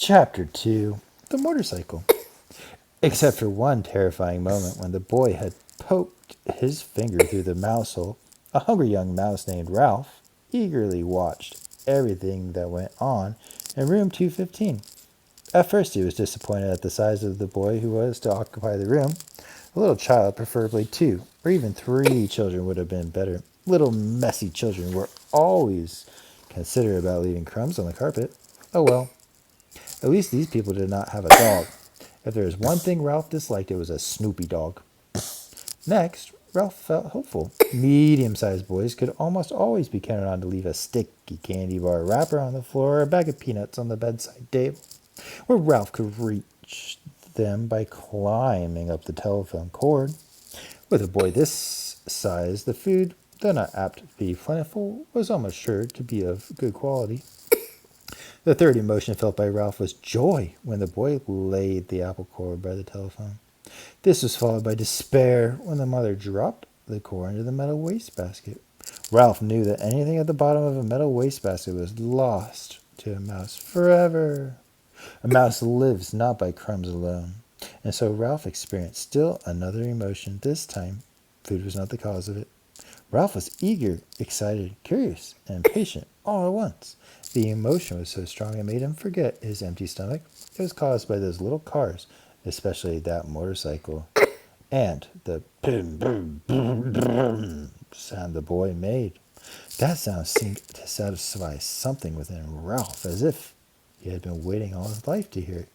Chapter 2. The Motorcycle. Except for one terrifying moment when the boy had poked his finger through the mouse hole, a hungry young mouse named Ralph eagerly watched everything that went on in room 215. At first he was disappointed at the size of the boy who was to occupy the room. A little child, preferably two, or even three children would have been better. Little messy children were always considerate about leaving crumbs on the carpet. Oh well, at least these people did not have a dog. If there was one thing Ralph disliked, it was a Snoopy dog. Next, Ralph felt hopeful. Medium-sized boys could almost always be counted on to leave a sticky candy bar wrapper on the floor or a bag of peanuts on the bedside table, where Ralph could reach them by climbing up the telephone cord. With a boy this size, the food, though not apt to be plentiful, was almost sure to be of good quality. The third emotion felt by Ralph was joy when the boy laid the apple cord by the telephone. This was followed by despair when the mother dropped the cord into the metal wastebasket. Ralph knew that anything at the bottom of a metal wastebasket was lost to a mouse forever. A mouse lives not by crumbs alone. And so Ralph experienced still another emotion. This time, food was not the cause of it. Ralph was eager, excited, curious, and impatient all at once. The emotion was so strong it made him forget his empty stomach. It was caused by those little cars, especially that motorcycle, and the boom, boom, boom, boom sound the boy made. That sound seemed to satisfy something within Ralph, as if he had been waiting all his life to hear it.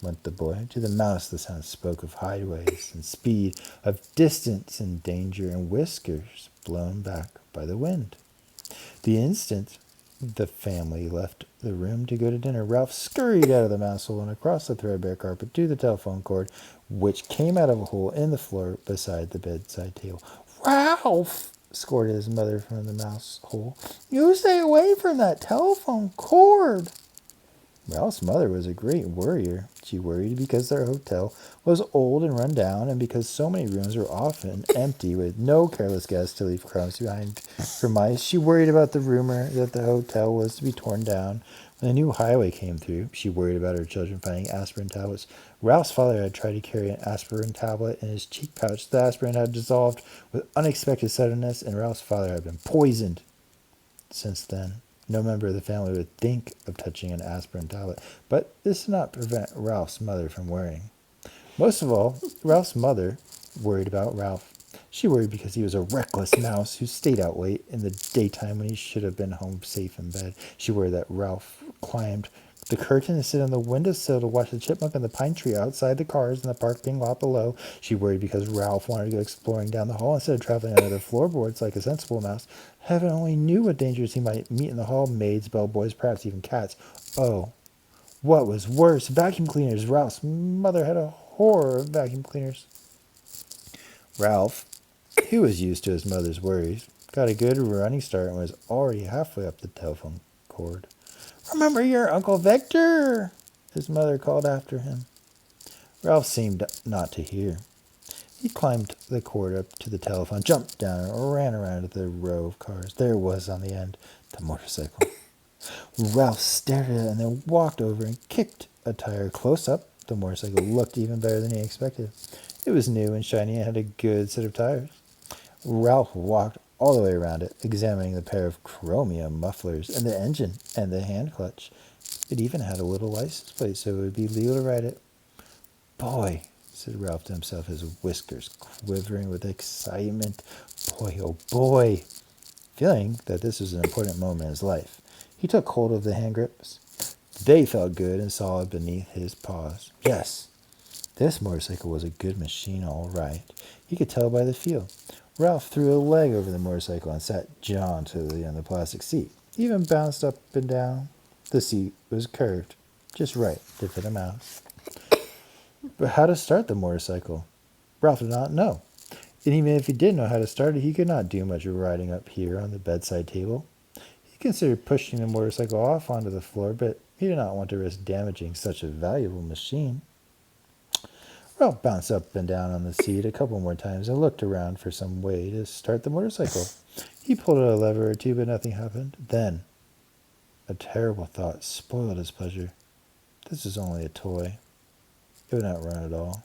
Went the boy. To the mouse the sound spoke of highways and speed, of distance and danger, and whiskers blown back by the wind. The instant the family left the room to go to dinner, Ralph scurried out of the mouse hole and across the threadbare carpet to the telephone cord, which came out of a hole in the floor beside the bedside table. "Ralph!" scolded his mother from the mouse hole. "You stay away from that telephone cord!" Ralph's mother was a great worrier. She worried because their hotel was old and run down, and because so many rooms were often empty with no careless guests to leave crumbs behind for mice. She worried about the rumor that the hotel was to be torn down when a new highway came through. She worried about her children finding aspirin tablets. Ralph's father had tried to carry an aspirin tablet in his cheek pouch. The aspirin had dissolved with unexpected suddenness, and Ralph's father had been poisoned. Since then, no member of the family would think of touching an aspirin tablet, but this did not prevent Ralph's mother from worrying. Most of all, Ralph's mother worried about Ralph. She worried because he was a reckless mouse who stayed out late in the daytime when he should have been home safe in bed. She worried that Ralph climbed the curtain and sit on the windowsill to watch the chipmunk and the pine tree outside the cars in the parking lot below. She worried because Ralph wanted to go exploring down the hall instead of traveling under the floorboards like a sensible mouse. Heaven only knew what dangers he might meet in the hall. Maids, bellboys, perhaps even cats. Oh, what was worse? Vacuum cleaners. Ralph's mother had a horror of vacuum cleaners. Ralph, who was used to his mother's worries, got a good running start and was already halfway up the telephone cord. "Remember your Uncle Victor!" his mother called after him. Ralph seemed not to hear. He climbed the cord up to the telephone, jumped down, and ran around the row of cars. There it was on the end, the motorcycle. Ralph stared at it and then walked over and kicked a tire close up. The motorcycle looked even better than he expected. It was new and shiny and had a good set of tires. Ralph walked all the way around it, examining the pair of chromium mufflers and the engine and the hand clutch. It even had a little license plate, so it would be legal to ride it. "Boy," said Ralph to himself, his whiskers quivering with excitement. "Boy, oh boy." Feeling that this was an important moment in his life, he took hold of the hand grips. They felt good and solid beneath his paws. Yes, this motorcycle was a good machine, all right. He could tell by the feel. Ralph threw a leg over the motorcycle and sat jauntily on the plastic seat. He even bounced up and down. The seat was curved, just right to fit a mouse. But how to start the motorcycle? Ralph did not know. And even if he did know how to start it, he could not do much of riding up here on the bedside table. He considered pushing the motorcycle off onto the floor, but he did not want to risk damaging such a valuable machine. Ralph bounced up and down on the seat a couple more times and looked around for some way to start the motorcycle. He pulled a lever or two, but nothing happened. Then A terrible thought spoiled his pleasure. This was only a toy. It would not run at all.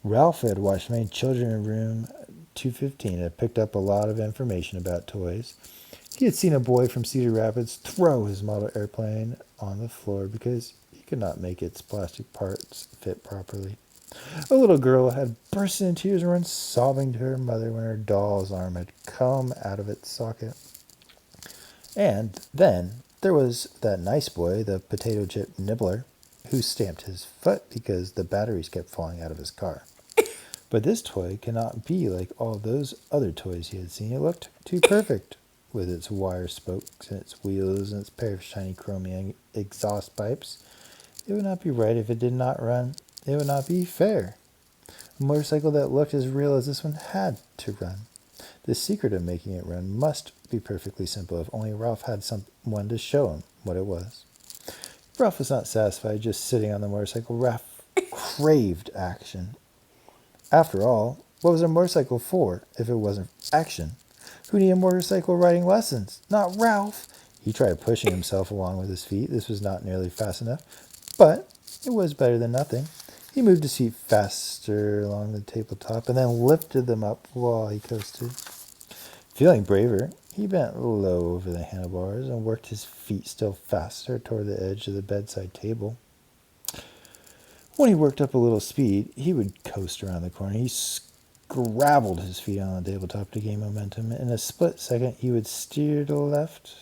Ralph had watched many children in room 215 and had picked up a lot of information about toys. He had seen a boy from Cedar Rapids throw his model airplane on the floor because he could not make its plastic parts fit properly. A little girl had burst into tears and run sobbing to her mother when her doll's arm had come out of its socket. And then there was that nice boy, the potato chip nibbler, who stamped his foot because the batteries kept falling out of his car. But this toy cannot be like all those other toys he had seen. It looked too perfect, with its wire spokes and its wheels and its pair of shiny chromium exhaust pipes. It would not be right if it did not run. It would not be fair. A motorcycle that looked as real as this one had to run. The secret of making it run must be perfectly simple if only Ralph had someone to show him what it was. Ralph was not satisfied just sitting on the motorcycle. Ralph craved action. After all, what was a motorcycle for if it wasn't action? Who needed motorcycle riding lessons? Not Ralph. He tried pushing himself along with his feet. This was not nearly fast enough, but it was better than nothing. He moved his feet faster along the tabletop and then lifted them up while he coasted. Feeling braver, he bent low over the handlebars and worked his feet still faster toward the edge of the bedside table. When he worked up a little speed, he would coast around the corner. He scrabbled his feet on the tabletop to gain momentum. In a split second, he would steer to the left.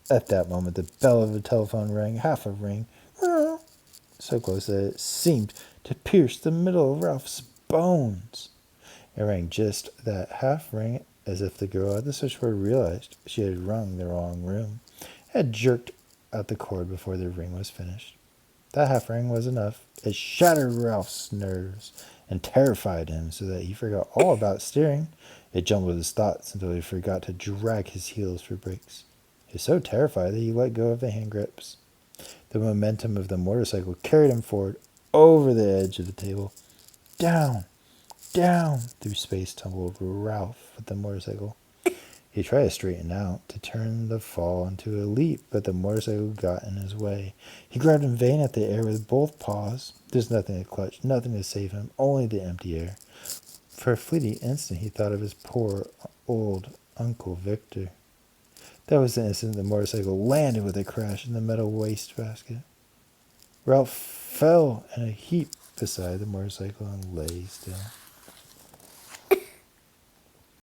At that moment, the bell of the telephone rang, half a ring, so close that it seemed to pierce the middle of Ralph's bones. It rang just that half ring, as if the girl at the switchboard realized she had rung the wrong room, had jerked out the cord before the ring was finished. That half ring was enough. It shattered Ralph's nerves and terrified him so that he forgot all about steering. It jumbled his thoughts until he forgot to drag his heels for brakes. He was so terrified that he let go of the hand grips. The momentum of the motorcycle carried him forward, over the edge of the table. Down, down, through space tumbled Ralph with the motorcycle. He tried to straighten out, to turn the fall into a leap, but the motorcycle got in his way. He grabbed in vain at the air with both paws. There's nothing to clutch, nothing to save him, only the empty air. For a fleeting instant he thought of his poor old Uncle Victor. That was the instant the motorcycle landed with a crash in the metal wastebasket. Ralph fell in a heap beside the motorcycle and lay still.